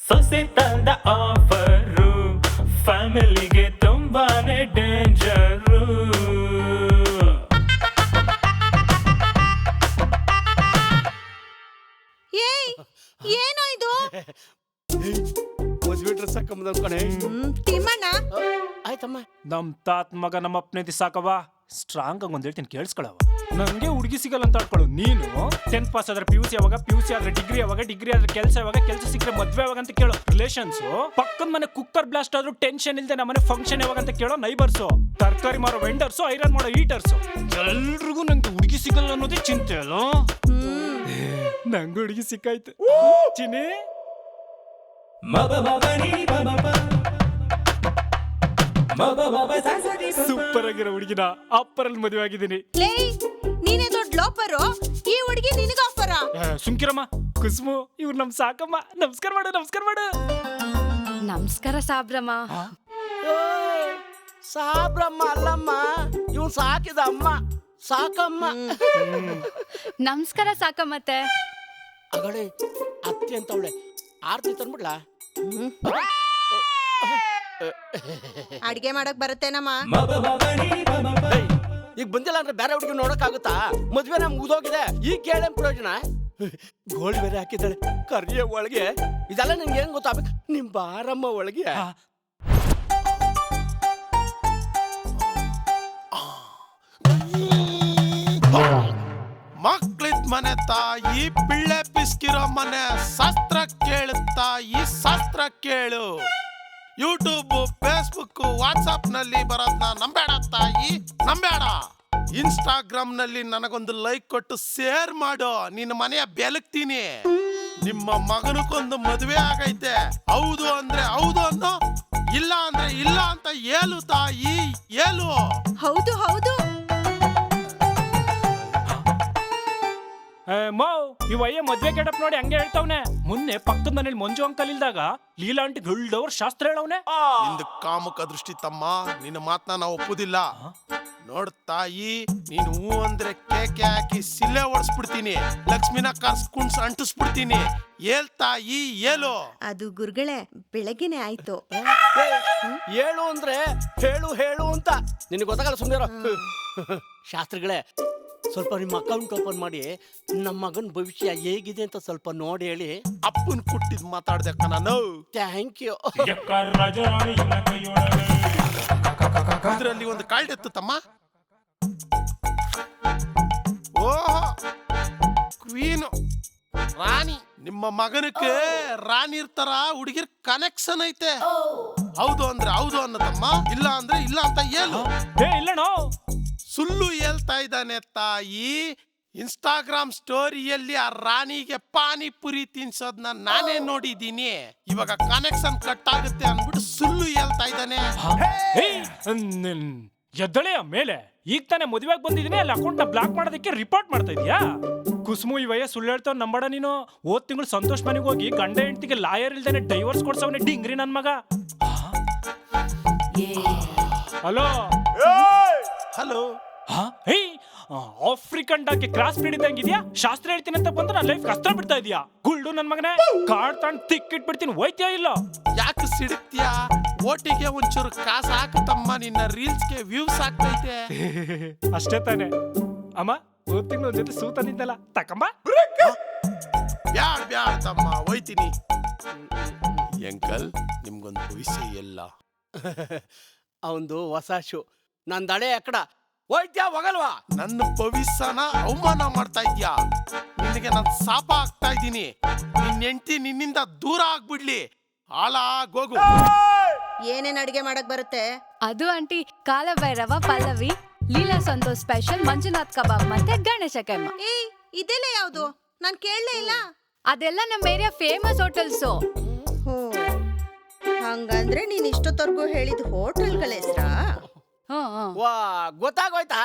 ಸೊಸೆ ತಂದ ಆಫರು ಫ್ಯಾಮಿಲಿಗೆ ತುಂಬಾನೇ ಡೇಂಜರು. ಏನೋ ಇದು ಮದ್ವೆ ಡ್ರೆಸ್ ಹಾಕೊಂಬಂದ ಕಣೆ. ತಿಮ್ಮಣ್ಣ ಆಯ್ತಮ್ಮ. ನಮ್ ತಾತ್ ಮಗ ನಮ್ಮ ಅಪ್ಪನೇ ಸಾಕವ. ಸ್ಟ್ರಾಂಗ್ ಆಗಿ ಒಂದ್ ಹೇಳ್ತೀನಿ ಕೇಳಿಸ್ಕೊಳವ. ನಂಗೆ ಹುಡುಗಿ ಸಿಗಲ್ಲ ಅಂತ ಆಡ್ಕೊಳ್ಳು ನೀನು. 10th ಪಾಸ್ ಆದ್ರೆ PUC ಯಾವಾಗ, PUC ಆದ್ರೆ ಡಿಗ್ರಿ ಯಾವಾಗ, ಡಿಗ್ರಿ ಆದ್ರೆ ಕೆಲಸ ಯಾವಾಗ, ಕೆಲಸ ಸಿಕ್ಕರೆ ಮದ್ವೆ ಯಾವಾಗ ಅಂತ ಕೇಳೋ ರಿಲೇಷನ್ಸ್. ಪಕ್ಕದ ಮನೆ ಕುಕ್ಕರ್ ಬ್ಲಾಸ್ಟ್ ಆದ್ರೂ ಟೆನ್ಷನ್ ಇಲ್ದೆ ನಮ್ಮನೆ ಫಂಕ್ಷನ್ ಯಾವಾಗ ಅಂತ ಕೇಳೋ ನೈಬರ್ಸ್. ತರಕಾರಿ ಮಾರೋ ವೆಂಡರ್ಸ್, ಐರನ್ ಮಾಡೋ ಈಟರ್ಸ್, ಎಲ್ರಿಗೂ ನಂಗೆ ಹುಡುಗಿ ಸಿಗಲ್ಲ ಅನ್ನೋದೇ ಚಿಂತೆ ಅಲ್ಲ. ನಂಗೆ ಹುಡುಗಿ ಸಿಕ್ಕಾಯ್ತು ಚಿನಿ. ಸೂಪರ್ ಆಗಿರೋ ಹುಡುಗಿನ ಅಪ್ಪರಲ್ಲಿ ಮದುವೆ ಆಗಿದ್ದೀನಿ. ನೀನೇ ದೊಡ್ಡ ಲೋಪರು, ಈ ಹುಡುಗಿ ನಿನಗ ಆಫರ? ಸುಮ್ಕಿರಮ್ಮ ಕುಸುಮು, ಇವ್ರು ನಮ್ ಸಾಕಮ್ಮ. ನಮಸ್ಕಾರ ಮಾಡು, ನಮಸ್ಕಾರ ಮಾಡು. ನಮಸ್ಕಾರ ಸಾಬ್ರಮ್ಮ. ಸಾಬ್ರಮ್ಮ ಅಲ್ಲಮ್ಮ, ಇವ್ನು ಸಾಕಿದ ಅಮ್ಮ, ಸಾಕಮ್ಮ. ನಮಸ್ಕಾರ ಸಾಕಮ್ಮತ್ತೆ. ಅಗಡೆ ಅತ್ತಿ ಅಂತ ಅವಳೆ. ಆರ್ತಿ ತಂದ್ಬಿಡ್ಲಾ? ಅಡ್ಗೆ ಮಾಡಕ್ ಬರುತ್ತೇನಮ್ಮ? ಈಗ ಬಂದಿಲ್ಲ ಅಂದ್ರೆ ಬೇರೆ ಹುಡುಗಿ ನೋಡಕ್ಕಾಗುತ್ತಾ? ಮದ್ವೆ ನಮ್ ಮುಗ್ದೋಗಿದೆ, ಈಗ ಕೇಳೇನ್ ಪ್ರಯೋಜನ? ಗೋಲ್ಡ್ ಬೇರೆ ಹಾಕಿದ್ದಾಳೆ ಕರಿಯ ಒಳಗೆ. ಇದೆಲ್ಲ ನಿಂಗೆ ಹೆಂಗ್ ಗೊತ್ತಾಗ್ಬೇಕು? ನಿಮ್ ಬಾರಮ್ಮ ಒಳಗೆ. ಮಕ್ಳಿದ್ ಮನೆ ತಾಯಿ, ಪಿಳ್ಳೆ ಪಿಸ್ಕಿರೋ ಮನೆ ಶಾಸ್ತ್ರ ಕೇಳು ತಾಯಿ, ಶಾಸ್ತ್ರ ಕೇಳು. ಯೂಟ್ಯೂಬ್, ಫೇಸ್ಬುಕ್, ವಾಟ್ಸಾಪ್ ನಲ್ಲಿ ಬರೋದ್ನ ನಂಬೇಡ ತಾಯಿ, ನಂಬೇಡ. ಇನ್ಸ್ಟಾಗ್ರಾಮ್ ನಲ್ಲಿ ನನಗೊಂದು ಲೈಕ್ ಕೊಟ್ಟು ಶೇರ್ ಮಾಡು, ನಿನ್ನ ಮನೆಯ ಬೆಳಗ್ತೀನಿ. ನಿಮ್ಮ ಮಗನಕ್ಕೊಂದು ಮದುವೆ ಆಗೈತೆ, ಹೌದು ಅಂದ್ರೆ ಹೌದು ಅನ್ನೋ, ಇಲ್ಲ ಅಂದ್ರೆ ಇಲ್ಲ ಅಂತ ಹೇಳು ತಾಯಿ, ಹೇಳು. ಹೌದು ಹೌದು. ಮೋ ಇವಯ್ಯ ಮದ್ವೆ ಕೆಡಪ್ ನೋಡಿ ಹಂಗೆ ಹೇಳ್ತಾವ್ನೆ. ಮೊನ್ನೆ ಪಕ್ಕದ ಮನೇಲಿ ಮಂಜು ಅಂಕಲ್ ಇಲ್ದಾಗ ಲೀಲಾ ಆಂಟಿ ಗಳ್ದವ್ರ ಶಾಸ್ತ್ರ ಹೇಳವ್ನೆ. ನಿಂದು ಕಾಮುಕ ದೃಷ್ಟಿ ತಮ್ಮ, ನಿನ್ನ ಮಾತನ್ನ ನಾವು ಒಪ್ಪುದಿಲ್ಲ. ನೋಡ್ ತಾಯಿ, ನೀನು ಹೂ ಅಂದ್ರೆ ಕೇಕೆ ಹಾಕಿ ಸಿಲ್ಲೆ ಓಡಿಸ್ಬಿಡ್ತೀನಿ, ಲಕ್ಷ್ಮಿನ ಕರ್ಸ್ಕೊಂಡ್ ಅಂಟಿಸ್ಬಿಡ್ತೀನಿ. ಏಲ್ ತಾಯಿ ಹೇಳು. ಅದು ಗುರುಗಳೇ ಬೆಳಗ್ಗೆನೆ ಆಯ್ತು. ಹೇಳು ಅಂದ್ರೆ ಹೇಳು ಹೇಳು ಅಂತ ನಿನಗೆ ಗೊತ್ತಾಗಲ್ಲ, ಸುಮ್ಮನೆ. ಶಾಸ್ತ್ರಿಗಳೇ, ಸ್ವಲ್ಪ ನಿಮ್ಮ ಅಕೌಂಟ್ ಓಪನ್ ಮಾಡಿ ನಮ್ಮ ಮಗನ ಭವಿಷ್ಯ ಹೇಗಿದೆ ಅಂತ ಸ್ವಲ್ಪ ನೋಡಿ ಹೇಳಿ. ಅಪ್ಪನ್ ಕುಟ್ಟಿದ್ ಮಾತಾಡ್ದಕ್ಕ ನಾನು. Thank you. ಇದ್ರಲ್ಲಿ ಒಂದು ಕಾಲ್ಡೆತ್ತು ತಮ್ಮ. ಓಹೋ, ಕ್ವೀನು, ರಾಣಿ. ನಿಮ್ಮ ಮಗನಕ್ಕೆ ರಾಣಿ ಇರ್ತಾರ ಹುಡುಗಿರ್ ಕನೆಕ್ಷನ್ ಐತೆ. ಹೌದು ಅಂದ್ರೆ ಹೌದು ಅನ್ನತಮ್ಮ, ಇಲ್ಲ ಅಂದ್ರೆ ಇಲ್ಲ ಅಂತ ಹೇಳು. ಇಲ್ಲಣೋ, ಸುಳ್ಳು ಹೇಳ್ತಾ ಇದ್ದಾನೆ ತಾಯಿ. ಇನ್ಸ್ಟಾಗ್ರಾಮ್ ಸ್ಟೋರಿಯಲ್ಲಿ ಆ ರಾಣಿಗೆ ಪಾನಿಪುರಿ ತಿನ್ಸೋದ್ನ ನಾನೇ ನೋಡಿದ್ದೀನಿ. ಇವಾಗ ಕನೆಕ್ಷನ್ ಕಟ್ ಆಗುತ್ತೆ ಅನ್ಬಿಟ್ಟು ಸುಳ್ಳು ಹೇಳ್ತಾ ಇದ್ದಾನೆ. ಎದ್ದಳೆಯ ಮೇಲೆ ಈಗ ತಾನೇ ಮದುವೆಗೆ ಬಂದಿದ್ದೀನಿ, ಅಲ್ಲಿ ಅಕೌಂಟ್ ನ ಬ್ಲಾಕ್ ಮಾಡೋದಕ್ಕೆ ರಿಪೋರ್ಟ್ ಮಾಡ್ತಾ ಇದೀಯಾ? ಕುಸುಮು ಇವಯ್ಯ ಸುಳ್ಳು ಹೇಳ್ತಾವ್ ನಂಬಡ ನೀನು. ಹೋದ್ ತಿಂಗಳು ಸಂತೋಷ್ ಮನೆಗೆ ಹೋಗಿ ಗಂಡ ಹೆಂಡತಿಗೆ ಲಾಯರ್ ಇಲ್ದೇನೆ ಡೈವರ್ಸ್ ಕೊಡ್ಸವನೆ ಡಿಂಗ್ರಿ ನನ್ ಮಗ. Hello hello. ಆಫ್ರಿಕನ್ ಡಾಗೆ ಕ್ರಾಸ್ ಬ್ರೀಡ್ ಇದ್ದಂಗಿದ್ಯಾ? ಶಾಸ್ತ್ರ ಹೇಳ್ತೀನಿ ಅಂತ ಬಂದ್ರೆ ನನ್ನ ಲೈಫ್ ಕಷ್ಟ ಬಿಡ್ತಾ ಇದೀಯಾ? ಗುಲ್ಡು ನನ್ ಮಗನೇ, ಕಾರ್ಡ್ ತಗೊಂಡು ತಿಕ್ಕಿಟ್ಬಿಡ್ತೀನಿ, ಹೋಯ್ತೀಯಾ ಇಲ್ಲ? ಯಾಕೆ ಸಿಡುಕ್ತಿಯಾ? ಓಟಿಗೆ ಒಂಚೂರು ಕಾಸು ಹಾಕುತ್ತಮ್ಮ, ನಿನ್ನ ರೀಲ್ಸ್ಗೆ ವ್ಯೂಸ್ ಆಗ್ತೈತೆ. ಅಷ್ಟೇ ತಾನೆ ಅಮ್ಮ. ಹೋದ್ ತಿಂಗಳು ಒಂದ್ ಜೊತೆ ಸೂತ ನಿಂತಲ್ಲ, ತಕಂಬ. ಬ್ಯಾಡ್ ಬ್ಯಾಡ್ ತಮ್ಮ, ಹೋಯ್ತೀನಿ. ಅಂಕಲ್, ನಿಮ್ಗೊಂದು ಭವಿಷ್ಯ ಎಲ್ಲ. ಅವಂದು ಹೊಸ ಶೋ. ನನ್ ದಡೆ ಅಕ್ಕಡ ಹೋಯ್ತ್ಯಾ ಹೋಗಲ್ವಾ? ನನ್ನ ಭವಿಷ್ಯನ ಅವಮಾನ ಮಾಡ್ತಾ ಇದ್ಯಾ? ನಿನಗೆ ನಾನು ಶಾಪ ಆಗ್ತಾ ಇದ್ದೀನಿ. ನಿನ್ನ ಹೆಂಡತಿ ನಿನ್ನಿಂದ ದೂರ ಆಗ್ಬಿಡ್ಲಿ, ಹಾಳಾಗೋಗು. ಏನೇನ್ ಅಡ್ಗೆ ಮಾಡಕ್ ಬರುತ್ತೆ? ಅದು ಆಂಟಿ ಕಾಲಭೈರವ ಪಲ್ಲವಿ, ಲೀಲಾ ಸಂತೋಷ್ ಸ್ಪೆಷಲ್, ಮಂಜುನಾಥ್ ಕಬಾಬ್ ಮತ್ತೆ ಗಣೇಶ ಕೈಮ. ಇದೆಲ್ಲ ಯಾವ್ದು? ನಾನ್ ಕೇಳಲೇ ಇಲ್ಲ. ಅದೆಲ್ಲ ನಮ್ಮ ಏರಿಯಾ ಫೇಮಸ್ ಹೋಟೆಲ್ಸು. ಹಂಗಂದ್ರೆ ನೀನ್ ಇಷ್ಟೊತ್ತವರೆಗೂ ಹೇಳಿದ ಹೋಟೆಲ್ಗಳ ಹೆಸ್ರಾ? ವಾ, ಗೊತ್ತಾಗೋಯ್ತಾ?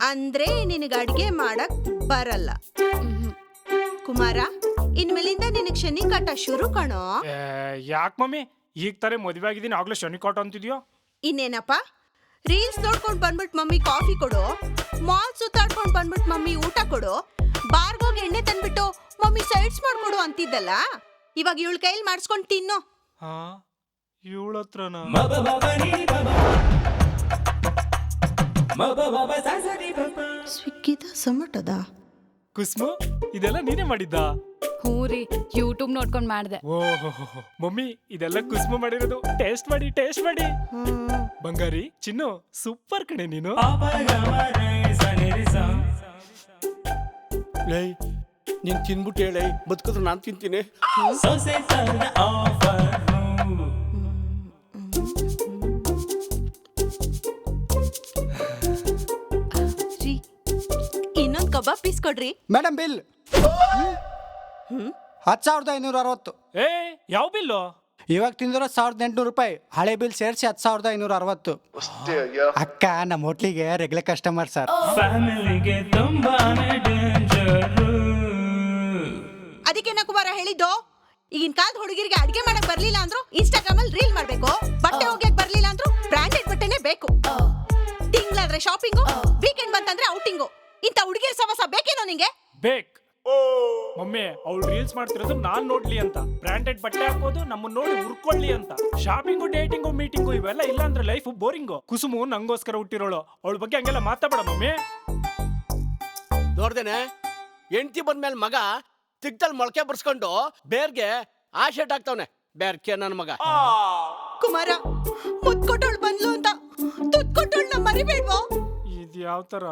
ಅಂದ್ರೆ ನಿನಗ ಅಡ್ಗೆ ಮಾಡಕ್ ಬರಲ್ಲ ಕುಮಾರ. ಇನ್ಮೇಲಿಂದ ನಿನಗ್ ಶನಿ ಕಾಟ ಶುರು ಕಣೋ. ಯಾಕೆ ಮಮ್ಮಿ ಈಗ ತಾರೆ ಮದುವೆ ಆಗಿದ್ದೀನಿ, ಆಗ್ಲೇ ಶನಿ ಕಾಟ ಅಂತಿದ್ಯೋ? ಇನ್ನೇನಪ್ಪ, ರೀಲ್ಸ್ ನೋಡ್ಕೊಂಡ್ ಬಂದ್ಬಿಟ್ ಮಮ್ಮಿ ಕಾಫಿ ಕೊಡು, ಮಾಲ್ ಸುತ್ತಾಡ್ಕೊಂಡ್ ಬಂದ್ಬಿಟ್ ಮಮ್ಮಿ ಊಟ ಕೊಡು, ಬಾರ್ಗೋಗಿ ಎಣ್ಣೆ ತಂದ್ಬಿಟ್ಟು ಮಮ್ಮಿ ಸೈಡ್ಸ್ ಮಾಡ್ಕೊಡು ಅಂತಿದ್ದಲ್ಲ. ಇವಾಗ ಇವಳ ಕೈಯಲ್ಲಿ ಮಾಡಿಸ್ಕೊಂಡು ತಿನ್ನೋ. ಹಾ ಇವಳ ಹತ್ರನ ಸ್ವಿಗ್ಗಿದ ಝೊಮ್ಯಾಟೋದ? ಕುಸ್ಮು ಇದೆಲ್ಲ ನೀನೇ ಮಾಡಿದ್ದ? ಹ್ಞೂ ರೀ, ಯೂಟ್ಯೂಬ್ ನೋಡ್ಕೊಂಡ್ ಮಾಡ್ದೆ. ಓಹೋ ಮಮ್ಮಿ ಇದೆಲ್ಲ ಕುಸ್ಮು ಮಾಡಿರೋದು. ಟೇಸ್ಟ್ ಮಾಡಿ ಬಂಗಾರಿ ಚಿನ್ನು ಸೂಪರ್ ಕಣೆ ನೀನು. ಲೇ ನೀನ್ ತಿನ್ಬಿಟ್ಟು ಹೇಳಿ ಬದುಕಿದ್ರೆ ನಾನು ತಿಂತೀನಿ. ರೀ, ಇನ್ನೊಂದ್ ಕಬಾಬ್ ಪೀಸ್ ಕೊಡ್ರಿ. Madam bill 10,560. ಏ ಯಾವ ಬಿಲ್ಲು? ಇವಾಗ ತಿಂದಿರೋ 1,800 ರೂಪಾಯಿ, ಹಳೆ ಬಿಲ್ ಸೇರಿಸಿ 10,560. ಅಕ್ಕ ನಮ್ಮ ಹೋಟ್ಲಿಗೆ ರೆಗ್ಯುಲರ್ ಕಸ್ಟಮರ್ ಸರ್. ಫ್ಯಾಮಿಲಿಗೆ ತುಂಬಾನೇ ಡೇಂಜರು. ಅದಕ್ಕೆ ಕುಮಾರ ಹೇಳಿದ್ದು, ಈಗಿನ ಕಾಲದ ಹುಡುಗಿರಿಗೆ ಅಡಿಗೆ ಮಾಡಕ್ ಬರ್ಲಿಲ್ಲ ಅಂದ್ರು ಇನ್ಸ್ಟಾಗ್ರಾಮ್ ಅಲ್ಲಿ ರೀಲ್ ಮಾಡ್ಬೇಕು, ಬಟ್ಟೆ ಹೋಗ್ಲಿಕ್ ಬರ್ಲಿಲ್ಲ ಅಂದ್ರು ಬ್ರಾಂಡೆಡ್ ಬಟ್ಟೆನೆ ಬೇಕು, ತಿಂಗಳಾದ್ರೆ ಶಾಪಿಂಗು, ವೀಕೆಂಡ್ ಬಂತಂದ್ರೆ ಔಟಿಂಗು. ಇಂಥ ಹುಡುಗಿರ ಸವಸ ಬೇಕೇನೋ ನಿಂಗೆ? ಬೇಕ್ ಮಮ್ಮಿ. ಅವಳು ರೀಲ್ಸ್ ಮಾಡ್ತಿರೋದು ನಾನ್ ನೋಡ್ಲಿ ಅಂತ, ಬ್ರಾಂಡೆಡ್ ಬಟ್ಟೆ ಹಾಕೋದು ನಮ್ಮನ್ನ ನೋಡಿ ಉರ್ಕೊಳ್ಳಿ ಅಂತ. ಶಾಪಿಂಗು, ಡೇಟಿಂಗು, ಮೀಟಿಂಗು ಇವೆಲ್ಲ ಇಲ್ಲ ಅಂದ್ರೆ ಲೈಫ್ ಬೋರಿಂಗು. ಕುಸುಮು ನಂಗೋಸ್ಕರ ಹುಟ್ಟಿರೋಳು, ಅವಳ ಬಗ್ಗೆ ಹಂಗೆಲ್ಲ ಮಾತಾಡ ಮಮ್ಮಿ. ನೋಡ್ದೇನೆ ಹೆಂಡತಿ ಬಂದ್ಮೇಲೆ ಮಗ ತಿಕ್ತಲ್ ಮೊಳಕೆ ಬರ್ಸ್ಕೊಂಡು ಬೇರ್ಗೆ ಆ ಶರ್ಟ್ ಹಾಕ್ತವನೆ. ಬೇರ್ಕೆ ನನ್ನ ಮಗ. ಕುಮಾರ, ಮುತ್ ಕೊಟ್ಟೋಳ್ ಬಂದ್ಲು ಅಂತ ತುತ್ ಕೊಟ್ಟೋಳ್ನ ಮರಿಬೇಡ್ವೋ? ಇದು ಯಾವ ತರ?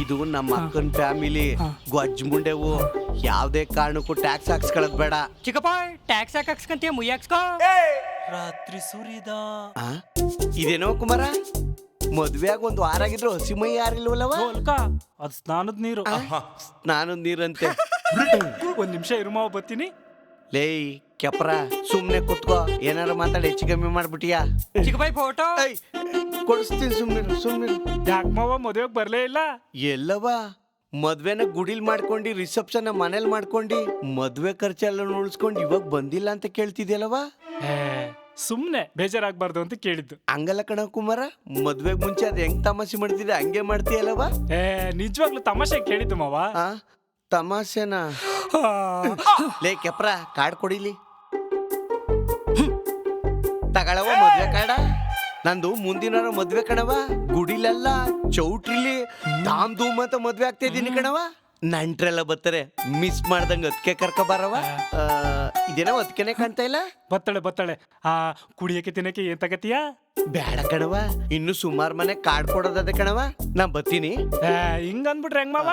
ಇದು ನಮ್ಮ ಅಕ್ಕನ ಫ್ಯಾಮಿಲಿ ಗೊಜ್ಜ ಮುಂಡೆವು. ಯಾವ್ದೇ ಕಾರಣಕ್ಕೂ ಟ್ಯಾಕ್ಸ್ ಹಾಕ್ಸ್ಕೊಳ್ಳೋದ್ ಬೇಡ. ಚಿಕ್ಕಪ್ಪ ಟ್ಯಾಕ್ಸ್ ಹಾಕ್ಸ್ಕಂತೀಯ ಮುಯ್ಯಾಕ್ಸ್ಕೋ. ರಾತ್ರಿ ಸುರಿದ ಇದೇನೋ ಕುಮಾರ, ಮದ್ವೆಯಾಗ ಒಂದು ವಾರ ಆಗಿದ್ರು ಹಸಿ ಮೈ ಯಾರಿಲ್ವಲ್ಲವ? ಅದ್ ಸ್ನಾನದ ನೀರು. ನಾನು ನೀರಂತೆ. ಒಂದ್ ನಿಮಿಷ ಇರುಮಾವ ಬತ್ತೀನಿ. ಲೇಯ್ ಕೆಪ್ರ, ಸುಮ್ನೆ ಕುತ್ಕೋ. ಏನಾರ ಮಾತಾಡಿ ಹೆಚ್ಚು ಕಮ್ಮಿ ಮಾಡ್ಬಿಟ್ಟಿಯಾ? ಚಿಕ್ಕಪ್ಪ ಫೋಟೋ ಕೊಡಿಸ್ತೀನಿ, ಸುಮ್ನೆ. ಯಾಕೆ ಮಾವ ಮದುವೆಗೆ ಬರ್ಲೇ ಇಲ್ಲ? ಎಲ್ಲವ ಮದ್ವೆನ ಗುಡಿಲ್ ಮಾಡ್ಕೊಂಡು ರಿಸೆಪ್ಷನ್ ಮನೇಲಿ ಮಾಡ್ಕೊಂಡು ಮದ್ವೆ ಖರ್ಚೆಲ್ಲ ಉಳಿಸ್ಕೊಂಡು ಇವಾಗ ಬಂದಿಲ್ಲ ಅಂತ ಕೇಳ್ತಿದ್ಯಲ್ಲವ? ಸುಮ್ನೆ ಬೇಜಾರಾಗ್ಬಾರ್ದು ಅಂತ ಕೇಳಿದ್ದು. ಹಂಗಲ್ಲ ಕಣ ಕುಮಾರ, ಮದ್ವೆಗ್ ಮುಂಚೆ ಅದ್ ಹೆಂಗ್ ತಮಾಷೆ ಮಾಡ್ತಿದ್ದೆ ಹಂಗೆ ಮಾಡ್ತೀಯಲ್ಲವ? ನಿಜವಾಗ್ಲೂ ತಮಾಷೆ ಕೇಳಿದ್ದು ಮಾವ. ತಮಾಷೆನಾ? ಲೇ ಕೆಪ್ರ, ಕಾರ್ಡ್ ಕೊಡಿಲಿ. ತಗಳವ ಮದ್ವೆ ಕಾರ್ಡ. ನಂದು ಮುಂದಿನ ಮದ್ವೆ ಕಣವ. ಗುಡಿಲೆಲ್ಲ ಚೌಟ್ರಿಲಿ ಧಾಮ್ ಧೂಮ್ ಅಂತ ಮದ್ವೆ ಆಗ್ತಾ ಇದೀನಿ ಕಣವ. ನಂಟ್ರೆಲ್ಲ ಬರ್ತಾರೆ, ಮಿಸ್ ಮಾಡ್ದಂಗ ಅದಕ್ಕೆ ಕರ್ಕ ಬಾರವ. ಇದೇನೋ ಅದಕ್ಕೆನೆ ಕಾಣ್ತಾ ಇಲ್ಲ. ಬತ್ತಾಳೆ ಕುಡಿಯಕ್ಕೆ ತಿನ್ನಕ್ಕೆ ಏನ್ ತಗತಿಯ? ಬೇಡ ಕಣವ, ಇನ್ನು ಸುಮಾರು ಮನೆ ಕಾರ್ಡ್ ಕೊಡೋದದೆ ಕಣವ. ನಾ ಬರ್ತೀನಿ. ಹಿಂಗ ಅಂದ್ಬಿಟ್ರೆ ಹೆಂಗ್ ಮಾವ?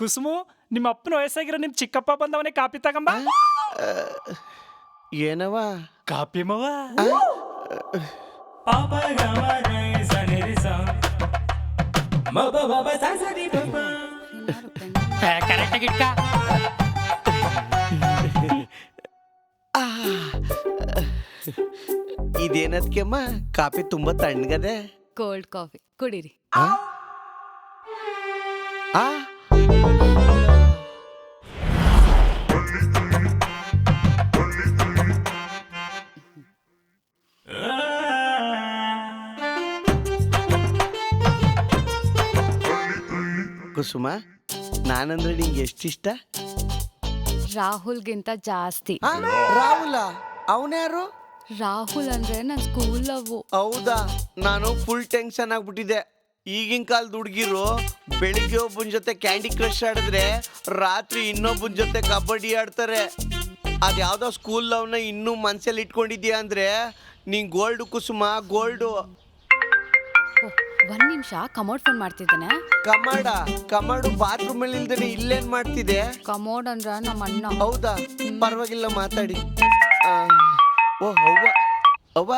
ಕುಸುಮು, ನಿಮ್ಮ ಅಪ್ಪನ ವಯಸ್ಸಾಗಿರೋ ನಿಮ್ ಚಿಕ್ಕಪ್ಪ ಬಂದವನೇ ಕಾಪಿ ತಗಂಬ. ಏನವ ಕಾಪಿ ಮಾವ? ಇದೇನದ್ಕೆಮ್ಮ ಕಾಫಿ ತುಂಬಾ ತಣ್ಣಗದೆ? ಕೋಲ್ಡ್ ಕಾಫಿ ಕುಡೀರಿ. ಕುಸುಮ, ನಾನಂದ್ರೆ ನಿಂಗೆ ಎಷ್ಟಿಷ್ಟ? ರಾಹುಲ್ಗಿಂತ ಜಾಸ್ತಿ. ರಾಹುಲ? ಅವನ್ಯಾರು? ರಾಹುಲ್ ಅಂದ್ರೆ ನನ್ ಸ್ಕೂಲ್ ಲವ್. ಹೌದಾ? ನಾನು ಫುಲ್ ಟೆನ್ಷನ್ ಆಗ್ಬಿಟ್ಟಿದೆ. ಈಗಿನ ಕಾಲದ ಹುಡುಗಿರು ಬೆಳಿಗ್ಗೆ ಒಬ್ಬನ ಜೊತೆ ಕ್ಯಾಂಡಿ ಕ್ರಶ್ ಆಡಿದ್ರೆ ರಾತ್ರಿ ಇನ್ನೊಬ್ಬನ ಜೊತೆ ಕಬಡ್ಡಿ ಆಡ್ತಾರೆ. ಅದ್ಯಾವ್ದೋ ಸ್ಕೂಲ್ ಲವ್ನ ಇನ್ನೂ ಮನ್ಸಲ್ಲಿ ಇಟ್ಕೊಂಡಿದ್ಯಾ ಅಂದ್ರೆ ನೀನ್ ಗೋಲ್ಡ್ ಕುಸುಮ, ಗೋಲ್ಡು. ಒಂದ್ ನಿಮಿಷ, ಕಮೋಡ್ ಫೋನ್ ಮಾಡ್ತಿದ್ದೇನೆ. ಕಮಾಡು ಬಾತ್ರೂಮ್ ಅಲ್ಲಿ ಇಲ್ದೇನೆ ಇಲ್ಲೇನ್ ಮಾಡ್ತಿದೆ? ಕಮೋಡ್ ಅಂದ್ರ ನಮ್ಮ ಅಣ್ಣ. ಹೌದಾ? ಪರವಾಗಿಲ್ಲ, ಮಾತಾಡಿ. ಓ ಅವ್ವ,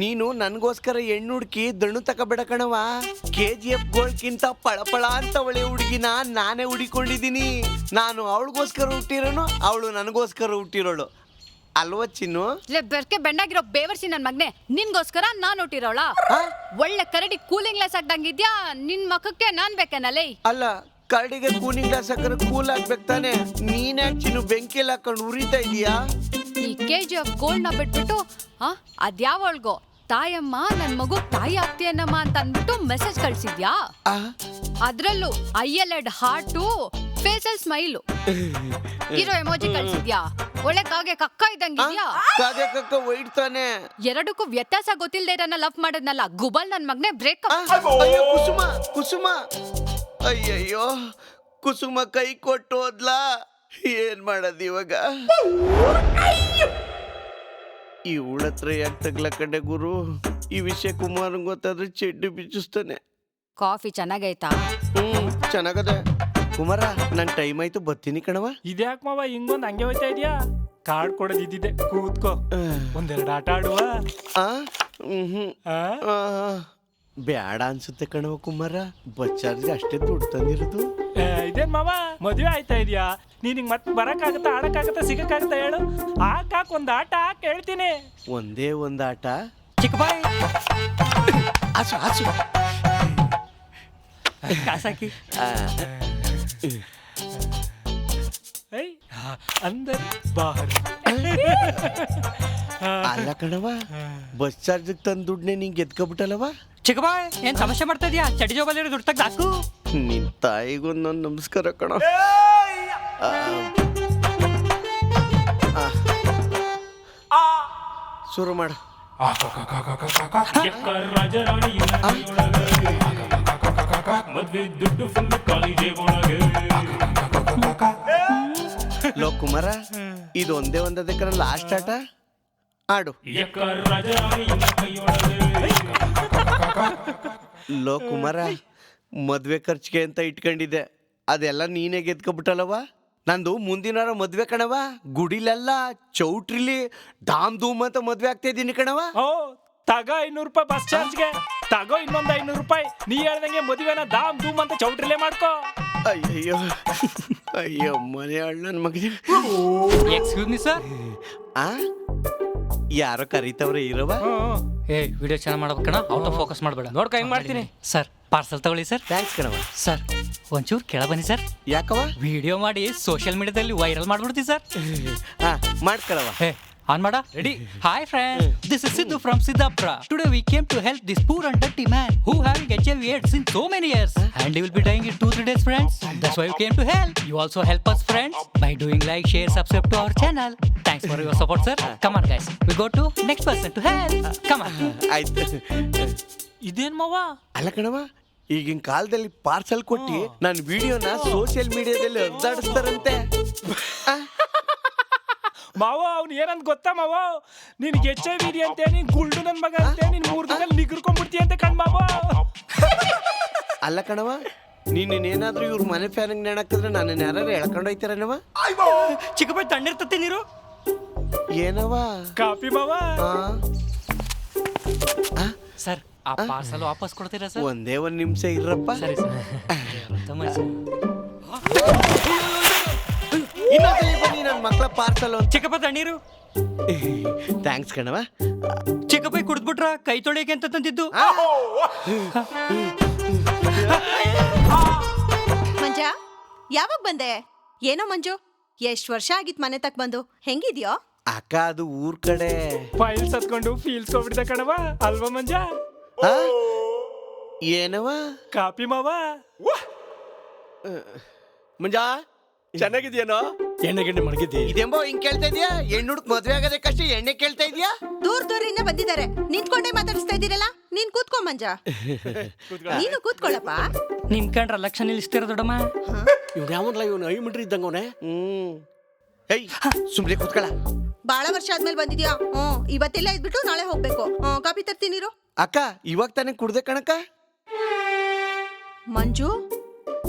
ನೀನು ನನ್ಗೋಸ್ಕರ ಹೆಣ್ಣು ಹುಡುಕಿ ದಣ್ಣು ತಕಬೇಡ ಕಣವ. KGF ಗೋಲ್ಡ್ಗಿಂತ ಪಳಪಳ ಅಂತ ಒಳ್ಳೆ ಹುಡುಗಿನ ನಾನೇ ಹುಡಿಕೊಂಡಿದ್ದೀನಿ. ನಾನು ಅವಳಿಗೋಸ್ಕರ ಹುಟ್ಟಿರೋನು, ಅವಳು ನನಗೋಸ್ಕರ ಹುಟ್ಟಿರೋಳು ಅಲ್ವಾ ಚಿನ್ನು? ಬೆರ್ಕೆ ಬೆಂಡಾಗಿರೋ ಬೇವರ್ಸಿ ನನ್ ಮಗ್ನೆ, ನಿನ್ಗೋಸ್ಕರ ನಾನ್ ಹುಟ್ಟಿರೋಳ. ಒಳ್ಳೆ ಕರಡಿ ಕೂಲಿಂಗ್ ಗ್ಲಾಸ್ ಹಾಕ್ದಂಗಿದ್ಯಾ ನಿನ್ ಮಖಕ್ಕೆ ನಾನ್ ಬೇಕೇನಲ್ಲೇ? ಅಲ್ಲ, ಕರಡಿಗೆ ಕೂಲಿಂಗ್ ಗ್ಲಾಸ್ ಹಾಕಿದ್ರೆ ಕೂಲ್ ಆಗ್ಬೇಕು ತಾನೆ. ನೀನ್ಯಾಕೆ ಚಿನ್ನು ಬೆಂಕಿಯಲ್ಲಿ ಹಾಕೊಂಡು ಉರಿತಾ ಇದೀಯಾ? ಈ KGF ಗೋಲ್ಡ್ ನ ಬಿಟ್ಬಿಟ್ಟು ಅದ್ಯಾವಳ್ಗೋ ತಾಯಮ್ಮ ನನ್ ಮಗು ತಾಯಿ ಆಗ್ತೀಯನ್ನಮ್ಮ ಅಂತ ಅಂದ್ಬಿಟ್ಟು ಮೆಸೇಜ್ ಕಳ್ಸಿದ್ಯಾ? ಅದ್ರಲ್ಲೂ IL ಹಾರ್ಟು ಫೇಸಲ್ ಸ್ಮೈಲು ಇರೋ ಎಮೋಜಿ ಕಳ್ಸಿದ್ಯಾ ಒಳ್ಳೆ ಕಾಗೆ ಕಕ್ಕ ಇದ್ದಂಗಿದ್ಯಾ ಕಾಗೆ ಕಕ್ಕ ವೈಟ್ ತಾನೆ. ಎರಡಕ್ಕೂ ವ್ಯತ್ಯಾಸ ಗೊತ್ತಿಲ್ದೇ ಇರೋನ ಲವ್ ಮಾಡದ್ನಲ್ಲ ಗುಬಲ್ ನನ್ ಮಗ್ನೆ ಬ್ರೇಕ್ ಅಯ್ಯೋ ಕುಸುಮ ಕುಸುಮ, ಅಯ್ಯಯ್ಯೋ ಕುಸುಮ ಕೈ ಕೊಟ್ಟು ಹೋದ್ಲಾ, ಏನ್ ಮಾಡೋದು ಇವಾಗ? ಈ ಉಳತ್ರ ಯಾಕೆ ತಗ್ಲಕಂಡೆ ಗುರು? ಈ ವಿಷಯ ಕುಮಾರ್ ಗೊತ್ತಾದ್ರೆ ಚೆಡ್ಡು ಬಿಚ್ಚಿಸ್ತಾನೆ. ಕಾಫಿ ಚೆನ್ನಾಗೈತಾ? ಚೆನ್ನಾಗದೆ ಕುಮಾರ, ನನ್ ಟೈಮ್ ಆಯ್ತು, ಬರ್ತೀನಿ ಕಣವ. ಇದ್ಯಾಕ್ ಮಾವ ಹಿಂಗೊಂದ್ ಹಂಗೆ ಹೋಯ್ತಾ ಇದೆಯಾ? ಕಾರ್ಡ್ ಕೊಡೋದ್ ಇದ್ದಿದ್ದೆ, ಕೂತ್ಕೋ. ಒಂದೆರಡು ಆಟ ಆಡುವ? ಆ? ಬ್ಯಾಡ ಅನ್ಸುತ್ತೆ ಕಣವ ಕುಮಾರ, ಬಚ್ಚಾರ್ಗೆ ಅಷ್ಟೇ ದುಡ್ಡು ತಂದಿರೋದು. ಇದೇನ್ ಮಾವ ಮದ್ವೆ ಆಯ್ತಾ ಇದೆಯಾ? ನೀನಿಗ್ ಮತ್ ಬರಕ್ಕಾಗತ್ತಾ, ಆಡಕ್ಕಾಗತ್ತಾ, ಸಿಗಕ್ಕಾಗತ್ತಾ ಹೇಳು? ಹಾಕ್ ಒಂದ್ ಆಟ ಹಾಕ್ ಹೇಳ್ತೀನಿ. ಒಂದೇ ಒಂದ್ ಆಟ. ಚಿಕ್ಕ ಬಾಯ್ ಆಸು ಆಸು ಕಾಸಾಕಿ. ಐ ಅಂದರ್ ಬಾಹರ್. ಅಲ್ಲ ಕಣವ, ಬಸ್ ಚಾರ್ಜ್ ತಂದ್ ದುಡ್ಡನ್ನೇ ನೀನ್ ಗೆದ್ಕೊಬಿಟ್ಟಲ್ಲವ. ಚಿಕ್ಕ ಬಾಯ್ ಏನ್ ಸಮಸ್ಯೆ ಮಾಡ್ತಾ ಇದೀಯಾ? ಚಡಿ ಜೋಬಲ್ಲಿರೋ ದುಡ್ಡು ತೆಗ್ದು ಹಾಕು. ನಿನ್ ತಾಯಿಗೊಂದು ನನ್ನ ನಮಸ್ಕಾರ ಕಣ. ಶುರು ಮಾಡು. ಮದ್ವೆ ದುಡ್ಡು ಫುಲ್ ಕಾಲೇಜೆ ಒಳಗೆ. ಲೋ ಕುಮಾರ, ಇದು ಒಂದೇ ಒಂದದೇ ಕಣ ಲಾಸ್ಟ್ ಆಟ, ಆಡು. ಲೋ ಕುಮಾರ, ಮದ್ವೆ ಖರ್ಚಿಗೆ ಅಂತ ಇಟ್ಕೊಂಡಿದ್ದೆ, ಅದೆಲ್ಲ ನೀನೇ ಗೆದ್ಕೊಬಿಟ್ಟಲ್ಲವ. ನಂದು ಮುಂದಿನ ಮದ್ವೆ ಕಣವ, ಗುಡಿಲೆಲ್ಲ ಚೌಟ್ರಿಲಿ ಧಾಮ್ ಧೂಮ್ ಅಂತ ಮದ್ವೆ ಆಗ್ತಾ ಇದ್ದೀನಿ ಕಣವ. ಓ ತಗೋ 500 ರೂಪಾಯಿ ಬಸ್ ಚಾರ್ಜ್ಗೆ, ತಗೋ ಇನ್ನೊಂದ್ 500 ರೂಪಾಯಿ. ನೀ ಹೇಳ್ದಂಗೆ ಮದುವೆನ ಧಾಮ್ ಧೂಮ್ ಅಂತ ಚೌಟ್ರಿಲೇ ಮಾಡ್ಕೋ. ಅಯ್ಯಯ್ಯೋ ಅಯ್ಯೋ ಮನೆ ಅಣ್ಣನ ಮಗನೇ. Excuse me sir. ಆ ಯಾರೋ ಕರೀತವ್ರೆ ಇರವ. ಏ ವಿಡಿಯೋ ಚೆನ್ನಾಗಿ ಮಾಡ್ಬೇಕಣ್ಣ, ಔಟ್ ಆಫ್ ಫೋಕಸ್ ಮಾಡಬೇಡ. ನೋಡ್ಕೊ ಹೆಂಗ್ ಮಾಡ್ತೀನಿ. ಸರ್ ಪಾರ್ಸಲ್ ತಗೊಳ್ಳಿ ಸರ್. ಥ್ಯಾಂಕ್ಸ್ ಕಣವ. ಸರ್ ಒಂಚೂರು ಕೆಳ ಬನ್ನಿ ಸರ್. ಯಾಕವ? ವಿಡಿಯೋ ಮಾಡಿ ಸೋಷಿಯಲ್ ಮೀಡಿಯಾದಲ್ಲಿ ವೈರಲ್ ಮಾಡ್ಬಿಡ್ತೀವಿ ಸರ್. ಹಾ ಮಾಡ್ಕಳವ. ಹೇ ಆನ್ ಮಾಡ. Ready. Hi friend, this is Siddu from Siddapura. Today we came to help this poor and dirty man who having HIV AIDS since so many years and he will be dying in 2-3 days friends. That's why we came to help. You also help us friends by doing like, share, subscribe to our channel. Thanks for your support sir. Come on guys, we go to next person to help. Come on. ಆಯ್ತು. ಇದೇನ್ ಮಾವ? ಅಲ್ಲ ಕಣವ, ಈಗಿನ ಕಾಲದಲ್ಲಿ parcel ಕೊಟ್ಟು ನನ್ನ ವಿಡಿಯೋನ ಸೋಷಿಯಲ್ ಮೀಡಿಯಾದಲ್ಲಿ ಹರಿದಾಡಿಸ್ತಾರಂತೆ. ಮಾವ ಅವ್ನು ಏನಂತ ಗೊತ್ತಾ ಮಾವ? ನಿನ್ಗೆ HIV ಇದೆಯಂತೆ, ನೀನ್ ಗುಲ್ಡು ನನ್ ಮಗ ಅಂತೆ, ನೀನ್ 3 ದಿನದಲ್ಲಿ ನಿಗ್ರಕೊಂಡ್ಬಿಡ್ತೀಯ ಅಂತ ಕಣ್ ಮಾವ. ಅಲ್ಲ ಕಣವ, ನೀನೇನಾದ್ರೂ ಇವ್ರ ಮನೆ ಫ್ಯಾನಿಗೆ ನೆಣಾಕಿದ್ರೆ ನನ್ನ ಯಾರು ಎಳ್ಕೊಂಡು ಹೋಯ್ತಾರನವ. ಚಿಕ್ಕ ಬಾಯ್ ತಣ್ಣೀರ್ತತಿ ನೀರು. ಏನವ? ಕಾಪಿ ಮಾವ. ಸರ್ ಆ ಪಾರ್ಸಲ್ ವಾಪಸ್ ಕೊಡ್ತೀರಾ ಸರ್? ಒಂದೇ ಒಂದ್ ನಿಮಿಷ ಇರಪ್ಪ. ಸರಿ ಸರ್. ಇನ್ನೊಂದ್ಸಲಿ ಬನ್ನಿ, ನನ್ನ ಮಕ್ಕಳ ಪಾರ್ಸಲ್. ಚಿಕ್ಕಪ್ಪ ತಣ್ಣೀರು. ಥ್ಯಾಂಕ್ಸ್ ಕಣವ. ಚಿಕ್ಕಪ್ಪ ಕುಡಿದ್ಬಿಟ್ರ ಕೈ ತೊಳೆಯಕ್ಕೆ ಅಂತ ತಂದಿದ್ದು. ಮಂಜ ಯಾವಾಗ ಬಂದೆ? ಏನೋ ಮಂಜು, ಎಷ್ಟ್ ವರ್ಷ ಆಗಿತ್ ಮನೆ ತಕ್ ಬಂದು, ಹೆಂಗಿದ್ಯೋ? ಅಕ್ಕ ಅದು ಊರ್ ಕಡೆ ಫೈಲ್ ಸತ್ಕೊಂಡು ಫೀಲ್ಸ್ ಹೋಗ್ಬಿಡ್ದೆ ಕಣವ, ಅಲ್ವಾ ಮಂಜ? ಏನವ? ಕಾಪಿ ಮಾವ. ಮಂಜ ಚೆನ್ನಾಗಿದ್ಯೇನೋ? ಎಣ್ಣೆ ಗಿಣ್ಣೆ ಮಡಗಿದ್ದಿ? ಇದೆಂಬೋ ಹಿಂಗ್ ಕೇಳ್ತಾ ಇದೀಯಾ? ಹೆಣ್ಣು ಹುಡುಕ್ ಮದ್ವೆ ಆಗದೆ ಕಷ್ಟ ಎಣ್ಣೆ ಕೇಳ್ತಾ ಇದೀಯಾ? ದೂರದಿಂದ ಬಂದಿದ್ದಾರೆ, ನಿಂತ್ಕೊಂಡೇ ಮಾತಾಡಿಸ್ತಾ ಇದೀರಲ್ಲ. ನೀನ್ ಕೂತ್ಕೊ ಮಂಜ. ನೀನು ಕೂತ್ಕೊಳ್ಳಪ್ಪ. ನಿನ್ಕಂಡ್ರ ಲಕ್ಷ ನಿಲ್ಲಿಸ್ತಿರ ದೊಡ್ಡಮ್ಮ. ಇವ್ನು ಯಾವನ್ಲ, ಇವನು 5 ಮೀಟರ್ ಇದ್ದಂಗವನೆ. ಏಯ್ ಸುಮ್ನೆ ಕೂತ್ಕೊಳ್ಳ. ಬಾಳ ವರ್ಷ ಆದ್ಮೇಲೆ ಬಂದಿದ್ಯಾ? ಇವತ್ತೆಲ್ಲ ಇದ್ಬಿಟ್ಟು ನಾಳೆ ಹೋಗ್ಬೇಕು. ಕಾಪಿ ತರ್ತೀನಿರು. ಅಕ್ಕ ಇವಾಗ ತಾನೇ ಕುಡ್ದೆ ಕಣಕ್ಕ. ಮಂಜು,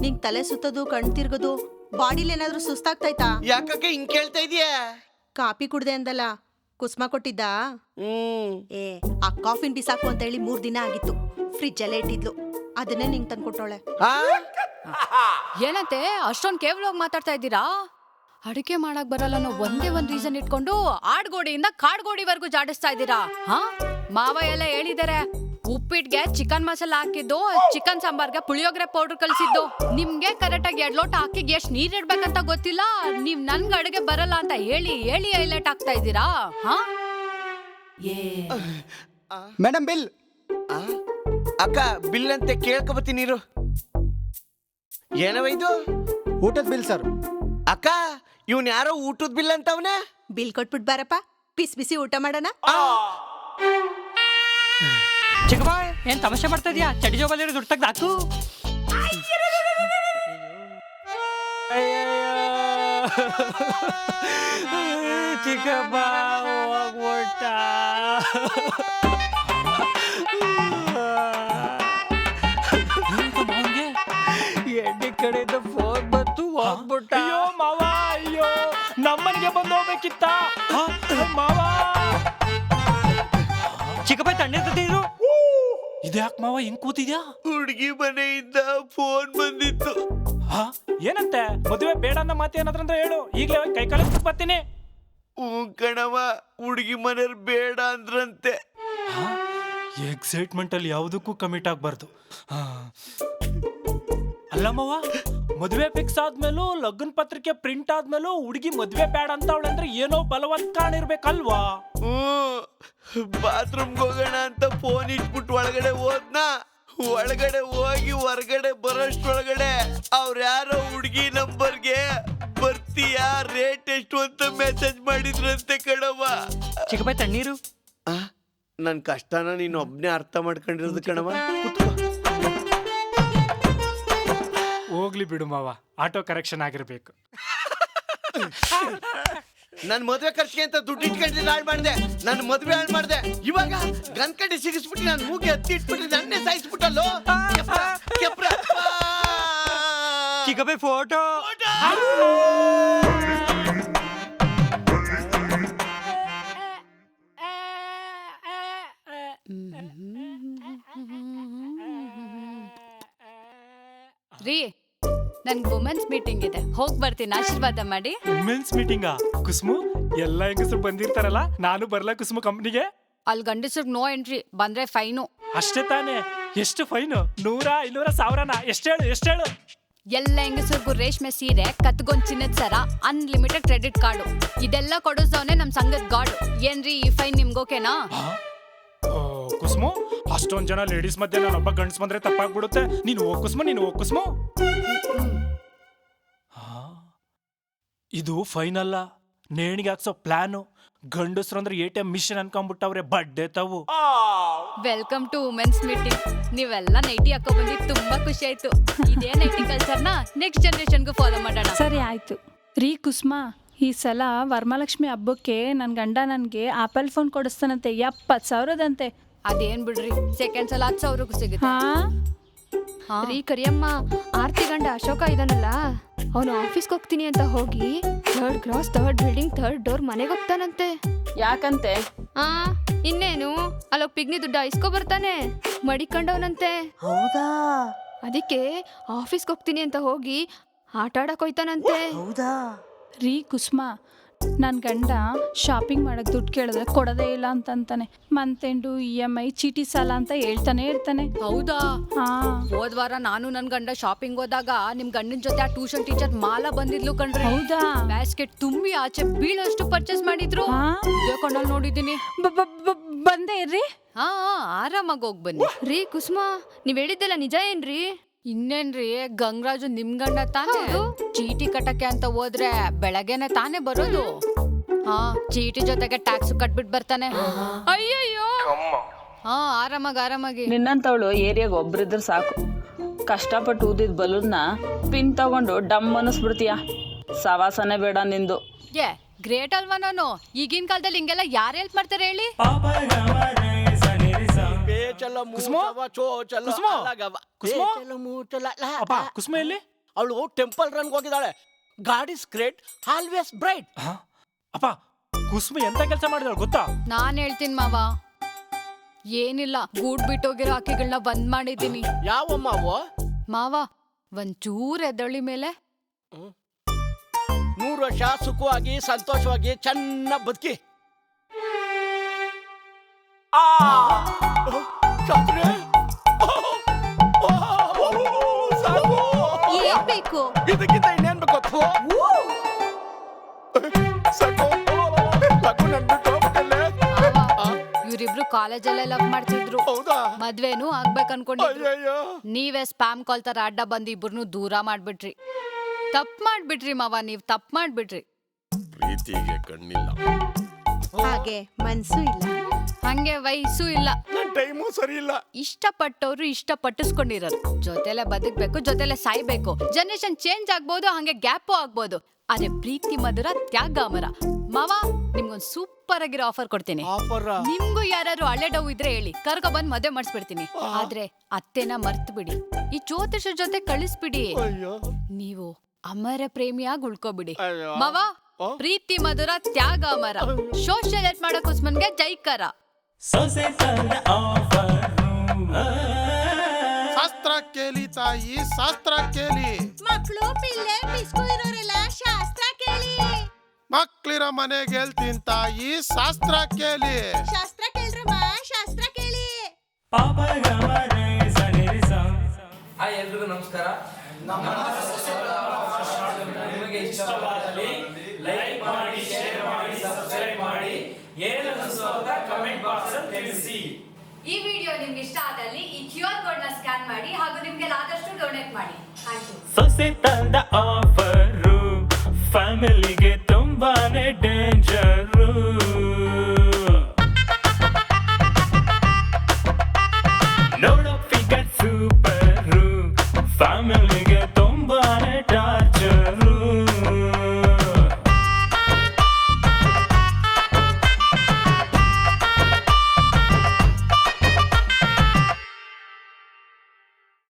ನಿಂಗ್ ತಲೆ ಸುತ್ತೋದು, ಕಣ್ ತಿರ್ಗೋದು, ಬಾಡಿಲಿ ಏನಾದ್ರೂ ಸುಸ್ತಾಗ್ತಾಯ್ತಾ? ಯಾಕಕ್ಕೆ ಹಿಂಗ್ ಕೇಳ್ತಾ ಇದೀಯಾ? ಕಾಪಿ ಕುಡ್ದೆ ಅಂದಲ್ಲ, ಕುಸ್ಮ ಕೊಟ್ಟಿದ್ದ? ಏ ಆ ಕಾಫಿನ್ ಬಿಸಾಕು ಅಂತ ಹೇಳಿ 3 ದಿನ ಆಗಿತ್ತು. ಫ್ರಿಜ್ ಅಲ್ಲೇ ಇಟ್ಟಿದ್ಲು, ಅದನ್ನೇ ನಿಂಗ್ ತಂದ್ಕೊಟ್ಟವಳೆ. ಏನಂತೆ ಅಷ್ಟೊಂದ್ ಕೇವಲವಾಗಿ ಮಾತಾಡ್ತಾ ಇದ್ದೀರಾ? ಅಡಿಕೆ ಮಾಡಕ್ ಬರಲ್ಲ ಅನ್ನೋ ಒಂದೇ ಒಂದ್ ರೀಸನ್ ಇಟ್ಕೊಂಡು ಆಡ್ಗೋಡಿಯಿಂದ ಕಾಡ್ಗೋಡಿವರೆಗೂ ಜಾಡಿಸ್ತಾ ಇದ್ದೀರಾ? ಹಾ ಮಾವ ಎಲ್ಲ ಹೇಳಿದಾರೆ, ಉಪ್ಪಿಟ್ಗೆ ಚಿಕನ್ ಮಸಾಲ ಹಾಕಿದ್ದು, ಚಿಕನ್ ಸಾಂಬಾರ್ಗೆ ಪುಳಿಯೋಗರೆ ಪೌಡರ್ ಕಲ್ಸಿದ್ದು. ನಿಮ್ಗೆ ಕರೆಕ್ಟ್ ಆಗಿ 2 ಲೋಟ ಹಾಕಿಗೆ ಎಷ್ಟ್ ನೀರ್ ಇಡ್ಬೇಕಂತ ಗೊತ್ತಿಲ್ಲ. ನೀವ್ ನನ್ಗೆ ಅಡಿಗೆ ಬರಲ್ಲ ಅಂತ ಹೇಳಿ ಹೇಳಿ ಹೈಲೈಟ್ ಆಗ್ತಾ ಇದ್ದೀರಾ? ಹಾ ಮೇಡಮ್ ಬಿಲ್. ಅಕ್ಕ ಬಿಲ್ ಅಂತ ಕೇಳ್ಕೊಬತ್ತೀನಿ ನೀರು. ಏನವ ಇದು? ಊಟದ ಬಿಲ್ ಸರ್. ಅಕ್ಕ ಇವ್ನ್ ಯಾರೋ ಊಟದ ಬಿಲ್ ಅಂತವನೆ. ಬಿಲ್ ಕೊಟ್ಬಿಟ್ ಬಾರಪ್ಪ, ಬಿಸಿ ಬಿಸಿ ಊಟ ಮಾಡೋಣ. ಚಿಕ್ಕಪ್ಪ ಏನ್ ತಮಾಷೆ ಮಾಡ್ತಾ ಇದೀಯಾ? ಚಡಿ ಜೋಬಲ್ಲಿ ದುಡ್ಡು ತೆಗ್ದು ಹಾಕು. ಚಿಕ್ಕಪ್ಪ ಹೋಗ್ಬಿಟ್ಟ. ಎಣ್ಣೆ ಕಡೆಯಿಂದ ಫೋನ್ ಬಂತು, ಹೋಗ್ಬಿಟ್ಟ. ಅಯ್ಯೋ ಮಾವ, ಅಯ್ಯೋ ನಮ್ಮನಿಗೆ ಬಂದು ಹೋಗ್ಬೇಕಿತ್ತ ಮಾವ. ಚಿಕ್ಕಪ್ಪ ತಣ್ಣೀರು. ಇದ್ಯಾಕ್ ಮಾವ ಹಿಂಗ್ ಕೂತಿದ್ಯಾ? ಹುಡುಗಿ ಮನೆಯಿಂದ ಫೋನ್ ಬಂದಿತ್ತು. ಏನಂತೆ? ಮದುವೆ ಬೇಡ ಅನ್ನೋ ಮಾತು ಏನಾದ್ರಂದ್ರೆ ಹೇಳು, ಈಗಲೇ ಹೋಗಿ ಕೈ ಕಾಲ ಬರ್ತೀನಿ. ಕಣವ, ಹುಡುಗಿ ಮನೆಯವ್ರು ಬೇಡ ಅಂದ್ರಂತೆ. ಎಕ್ಸೈಟ್ಮೆಂಟ್ ಅಲ್ಲಿ ಯಾವುದಕ್ಕೂ ಕಮಿಟ್ ಆಗ್ಬಾರ್ದು. ಅಲ್ಲ ಮಾವ, ಮದುವೆ ಫಿಕ್ಸ್ ಆದ್ಮೇಲೂ ಲಗ್ನ ಪತ್ರಿಕೆ ಪ್ರಿಂಟ್ ಆದ್ಮೇಲೂ ಹುಡುಗಿ ಮದ್ವೆ ಬೇಡ ಅಂತ ಅವಳಂದ್ರೆ ಏನೋ ಬಲವಂತ ಕಾರಣ ಇರ್ಬೇಕಲ್ವಾ? ಬಾತ್ರೂಮ್ಗೆ ಹೋಗೋಣ ಅಂತ ಫೋನ್ ಇಟ್ಬಿಟ್ಟು ಒಳಗಡೆ ಹೋದ್ನ. ಒಳಗಡೆ ಹೋಗಿ ಹೊರಗಡೆ ಬರೋಷ್ಟ್ರೊಳಗಡೆ ಅವ್ರ ಯಾರೋ ಹುಡುಗಿ ನಂಬರ್ಗೆ ಬರ್ತೀಯಾ, ರೇಟ್ ಎಷ್ಟು ಅಂತ ಮೆಸೇಜ್ ಮಾಡಿದ್ರಂತೆ ಕಣವ. ಚಿಕ್ಕಪ್ಪ ತಣ್ಣೀರು. ನನ್ ಕಷ್ಟನ ನೀನು ಒಬ್ನೇ ಅರ್ಥ ಮಾಡ್ಕೊಂಡಿರೋದು ಕಣವ. ಹೋಗ್ಲಿ ಬಿಡು ಮಾವ, ಆಟೋ ಕರೆಕ್ಷನ್ ಆಗಿರ್ಬೇಕು. ನನ್ ಮದ್ವೆ ಖರ್ಚಿಗೆ ಅಂತ ದುಡ್ಡು ಇಟ್ಕೊಂಡಿದ್ದು ಹಾಳು ಮಾಡಿದೆ, ನನ್ನ ಮದ್ವೆ ಹಾಳು ಮಾಡಿದೆ. ಇವಾಗ ಗನ್ ಕಡ್ಡಿ ಸಿಗಿಸ್ಬಿಟ್ಟು ನಾನು ಮೂಗಿ ಹತ್ತಿ ಇಟ್ಬಿಟ್ಟು ನನ್ನೇ ಸಾಯಿಸ್ಬಿಟ್ಟಲ್ಲೋ. ಚಿಕ್ಕಪ್ಪ ಫೋಟೋ. ರೀ, ನನ್ಗೆ ವುಮೆನ್ಸ್ ಮೀಟಿಂಗ್ ಇದೆ, ಹೋಗ್ ಬರ್ತೀನಿ, ಆಶೀರ್ವಾದ ಮಾಡಿ. ವುಮೆನ್ಸ್ ಮೀಟಿಂಗಾ? ಕುಸುಮು, ಎಲ್ಲ ಹೆಂಗಸರು ಬಂದಿರ್ತಾರಲ್ಲ, ನಾನು ಬರ್ಲಾ ಕುಸುಮು ಕಂಪ್ನಿಗೆ? ಅಲ್ಲಿ ಗಂಡಸ್ರಿಗೆ ನೋ ಎಂಟ್ರಿ, ಬಂದ್ರೆ ಫೈನು. ಅಷ್ಟೇ ತಾನೇ? ಎಷ್ಟು ಫೈನು? 100, 200, 1000? ಎಷ್ಟೇಳು? ಎಲ್ಲ ಹೆಂಗಸರಿಗೂ ರೇಷ್ಮೆ ಸೀರೆ, ಕತ್ಗೊಂದ್ ಚಿನ್ನದ ಸರ, ಅನ್ಲಿಮಿಟೆಡ್ ಕ್ರೆಡಿಟ್ ಕಾರ್ಡು, ಇದೆಲ್ಲ ಕೊಡಿಸೋನೆ ನಮ್ ಸಂಘದ ಗಾಡು. ಏನ್ರಿ ಈ ಫೈನ್ ನಿಮ್ಗೋಕೆನಾ? ಕುಸುಮು, ಅಷ್ಟೊಂದ್ ಜನ ಲೇಡೀಸ್ ಮಧ್ಯೆ ನಾನೊಬ್ಬ ಗಂಡ್ಸ್ ಬಂದ್ರೆ ತಪ್ಪಾಗ್ಬಿಡುತ್ತೆ. ನೀನು ಹೋಗ್ ಕುಸುಮು. ಇದು ಫೈನ್ ಅಲ್ಲ, ನೇಣಿಗೆ ಹಾಕ್ಸೋ ಪ್ಲಾನು. ಗಂಡಸ್ರು ಅಂದ್ರೆ ATM ಮಿಷನ್ ಅನ್ಕೊಂಡ್ಬಿಟ್ಟವ್ರೆ, ಬಡ್ಡೆ ತಾವು. Welcome to women's meeting. ನೀವೆಲ್ಲ ನೈಟಿ ಹಾಕೋ ಬಂದಿದ್ದು ತುಂಬಾ ಖುಷಿ ಆಯ್ತು. ಇದೇ ನೈಟಿ ಕಲ್ಚರ್ನ ನೆಕ್ಸ್ಟ್ ಜನರೇಷನ್ಗೂ ಫಾಲೋ ಮಾಡೋಣ. ಸರಿ ಆಯ್ತು ರೀ ಕುಸುಮಾ, ಈ ಸಲ ವರಮಹಾಲಕ್ಷ್ಮಿ ಹಬ್ಬಕ್ಕೆ ನನ್ನ ಗಂಡ ನನಗೆ ಆಪಲ್ ಫೋನ್ ಕೊಡಿಸ್ತಾನಂತೆ, 70,000ದಂತೆ. ಅದೇನ್ ಬಿಡ್ರಿ, ಸೆಕೆಂಡ್ ಸಲ 10,000ಕ್ಕೂ ಸಿಗುತ್ತೆ. ರೀ ಕರಿಯಮ್ಮ, ಆರ್ತಿ ಗಂಡ ಅಶೋಕ ಇದಾನಲ್ಲ, ಅವನು ಆಫೀಸ್ಗೆ ಹೋಗ್ತೀನಿ ಅಂತ ಹೋಗಿ 3rd cross 3rd building 3rd door ಮನೆಗೆ ಹೋಗ್ತಾನಂತೆ. ಯಾಕಂತೆ? ಇನ್ನೇನು, ಅಲ್ಲೋಗ್ ಪಿಗ್ನಿ ದುಡ್ಡ ಇಸ್ಕೊ ಬರ್ತಾನೆ, ಮಡಿಕೊಂಡವನಂತೆ. ಹೌದಾ? ಅದಕ್ಕೆ ಆಫೀಸ್ಗೆ ಹೋಗ್ತೀನಿ ಅಂತ ಹೋಗಿ ಆಟ ಆಡಕ್ ಹೋಯ್ತಾನಂತೆ. ಹೌದಾ? ರೀ ಕುಸುಮಾ, ನನ್ನ ಗಂಡ ಶಾಪಿಂಗ್ ಮಾಡಕ್ಕೆ ದುಡ್ಡು ಕೇಳಿದ್ರೆ ಕೊಡೋದೇ ಇಲ್ಲ ಅಂತಾನೆ. ಮಂತ್ ಎಂಡು EMI ಚೀಟಿ ಸಾಲ ಅಂತ ಹೇಳ್ತಾನೆ ಇರ್ತಾನೆ. ಹೌದಾ? ಹಾ, ಹೋದ್ವಾರ ನಾನು ನನ್ ಗಂಡ ಶಾಪಿಂಗ್ ಹೋದಾಗ ನಿಮ್ ಗಂಡನ ಜೊತೆ ಆ ಟ್ಯೂಷನ್ ಟೀಚರ್ ಮಾಲಾ ಬಂದಿದ್ಲು ಕಣ್ರಿ. ಹೌದಾ? ಬ್ಯಾಸ್ಕೆಟ್ ತುಂಬಿ ಆಚೆ ಬೀಳಷ್ಟು ಪರ್ಚೇಸ್ ಮಾಡಿದ್ರು. ಇದೇ ಕೊಂಡಲ್ಲಿ ನೋಡಿದೀನಿ. ಬಂದೇ ಇರ್ರಿ. ಆರಾಮಾಗಿ ಹೋಗ್ ಬನ್ನಿ. ರೀ ಕುಸುಮಾ, ನೀವ್ ಹೇಳಿದ್ದೆಲ್ಲ ನಿಜ ಏನ್ರಿ? ಇನ್ನೇನ್ರಿ, ಗಂಗರಾಜು ನಿಮ್ ಗಂಡ ತಾನೇ? ಚೀಟಿ ಕಟ್ಟಕ್ಕೆ ಅಂತ ಹೋದ್ರೆ ಬೆಳಗ್ಗೆನೆ ತಾನೇ ಬರೋದು. ಚೀಟಿ ಜೊತೆಗೆ ಟ್ಯಾಕ್ಸ್ ಕಟ್ಬಿಟ್ ಬರ್ತಾನೆ. ಅಯ್ಯಯ್ಯೋ. ಆರಾಮಾಗಿ. ನಿನ್ನಂತವಳು ಏರಿಯಾಗ ಒಬ್ರಿದ್ರೆ ಸಾಕು, ಕಷ್ಟಪಟ್ಟು ಊದಿದ ಬಲೂನ್ನ ಪಿನ್ ತಗೊಂಡು ಡಮ್ ಅನ್ನಿಸ್ಬಿಡ್ತೀಯ. ಸವಾಸನೆ ಬೇಡ ನಿಂದು. ಗ್ರೇಟ್ ಅಲ್ವಾ ನಾನು? ಈಗಿನ ಕಾಲದಲ್ಲಿ ಹಿಂಗೆಲ್ಲ ಯಾರು ಹೆಲ್ಪ್ ಮಾಡ್ತಾರೆ ಹೇಳಿ? ಕುಸುಮ ಎಲ್ಲಿ? ಅವಳು ಟೆಂಪಲ್ ರನ್ ಹೋಗಿದ್ದಾಳೆ. God is great, always bright. ಅಪ್ಪ, ಕುಸುಮ ಎಂತ ಕೆಲಸ ಮಾಡಿದಾಳೆ ಗೊತ್ತಾ? ನಾನ್ ಹೇಳ್ತೀನಿ ಮಾವ, ಏನಿಲ್ಲ, ಗೂಡ್ ಬಿಟ್ಟೋಗಿರೋ ಅಕ್ಕಿಗಳನ್ನ ಬಂದ್ ಮಾಡಿದ್ದೀನಿ. ಯಾವಮ್ಮ ಅವು? ಮಾವ, ಒಂಚೂರ್ ಎದ್ದಳ್ಳಿ ಮೇಲೆ 100 ವರ್ಷ ಸುಖವಾಗಿ ಸಂತೋಷವಾಗಿ ಚೆನ್ನಾಗಿ ಬದುಕಿ. ಏನ್ ಬೇಕು? ಇದಕ್ಕಿಂತ ಇನ್ನೇನ್ ಬೇಕು? ಇವ್ರಿಬ್ರು ಕಾಲೇಜಲ್ಲೇ ಲವ್ ಮಾಡ್ತಿದ್ರು. ಮದ್ವೆನೂ ಆಗ್ಬೇಕು ಅನ್ಕೊಂಡಿದ್ರು. ನೀವೇ ಸ್ಪ್ಯಾಮ್ ಕಾಲ್ ತರ ಅಡ್ಡ ಬಂದು ಇಬ್ರನ್ನು ದೂರ ಮಾಡ್ಬಿಟ್ರಿ. ತಪ್ಪು ಮಾಡ್ಬಿಟ್ರಿ ಮಾವ, ನೀವ್ ತಪ್ಪು ಮಾಡ್ಬಿಟ್ರಿ. ಪ್ರೀತಿಗೆ ಕಣ್ಣಿಲ್ಲ, ಹಾಗೆ ಮನ್ಸು ಇಲ್ಲ, ಹಂಗೆ ವಯಸ್ಸು ಇಲ್ಲ. ಟೈಮು ಸರಿ ಇಲ್ಲ. ಇಷ್ಟಪಟ್ಟವ್ರು ಇಷ್ಟಪಟ್ಟಿಸ್ಕೊಂಡಿರೋರು ಜೊತೆಲೆ ಬದುಕ್ಬೇಕು, ಜೊತೆಲೆ ಸಾಯ್ಬೇಕು. ಜನರೇಷನ್ ಚೇಂಜ್ ಆಗ್ಬೋದು, ಹಂಗೆ ಗ್ಯಾಪು ಆಗ್ಬೋದು. ಅದೇ ಪ್ರೀತಿ ಮಧುರ ತ್ಯಾಗ ಅಮರ. ಮಾವ, ನಿಮ್ಗೊಂದು ಸೂಪರ್ ಆಗಿರೋ ಆಫರ್ ಕೊಡ್ತೀನಿ. ನಿಮ್ಗೂ ಯಾರು ಹಳೆ ಡವ್ ಇದ್ರೆ ಹೇಳಿ, ಕರ್ಕೊ ಬಂದ್ ಮದುವೆ ಮಾಡಿಸ್ಬಿಡ್ತೀನಿ. ಆದ್ರೆ ಅತ್ತೆನ ಮರ್ತು ಬಿಡಿ, ಈ ಜ್ಯೋತಿಷ ಜೊತೆ ಕಳಿಸ್ಬಿಡಿ. ನೀವು ಅಮರ ಪ್ರೇಮಿಯಾಗಿ ಉಳ್ಕೋಬಿಡಿ. ಮಾವ, ಪ್ರೀತಿ ಮಧುರ ತ್ಯಾಗ ಅಮರ. ಸೋಷಿಯಲ್ ಹೆಲ್ಪ್ ಮಾಡೋ ಕುಸ್ಮನ್ಗೆ ಜೈಕರ. ಶಾಸ್ತ್ರ ಕೇಳಿ ತಾಯಿ, ಶಾಸ್ತ್ರ ಕೇಳಿ. ಮಕ್ಕಳು ಪಿಲ್ಲೆ ಪಿಸ್ಕು ಇರೋರೆಲ್ಲ ಶಾಸ್ತ್ರ ಕೇಳಿ. ಮಕ್ಳಿರೋ ಮನೆಗೆ ಹೇಳ್ತೀನಿ ತಾಯಿ, ಶಾಸ್ತ್ರ ಕೇಳಿ. ಶಾಸ್ತ್ರ ಕೇಳ್ರಮ್ಮ, ಶಾಸ್ತ್ರ ಕೇಳಿ. ಹಾಯ್ ಎಲ್ರಿಗೂ ನಮಸ್ಕಾರ. ನಿಮಗೆ ಇಷ್ಟವಾದಲ್ಲಿ ಲೈಕ್ ಮಾಡಿ, ಶೇರ್ ಮಾಡಿ, ಸಬ್ಸ್ಕ್ರೈಬ್ ಮಾಡಿ. ಏನು ಅನಿಸುವಾಗ ಕಮೆಂಟ್ ಬಾಕ್ಸ್ ಅಲ್ಲಿ ತಿಳಿಸಿ. ಈ ವಿಡಿಯೋ ನಿಮ್ಗೆ ಇಷ್ಟ ಆದಲ್ಲಿ ಈ QR ಕೋಡ್ ನ ಸ್ಕ್ಯಾನ್ ಮಾಡಿ ಹಾಗೂ ನಿಮ್ಗೆ ಆದಷ್ಟು ಡೊನೇಟ್ ಮಾಡಿ. Thank you. ಸೊಸೆ ತಂದ ಆಫರು ಫ್ಯಾಮಿಲಿಗೆ ತುಂಬಾನೇ ಡೇಂಜರು.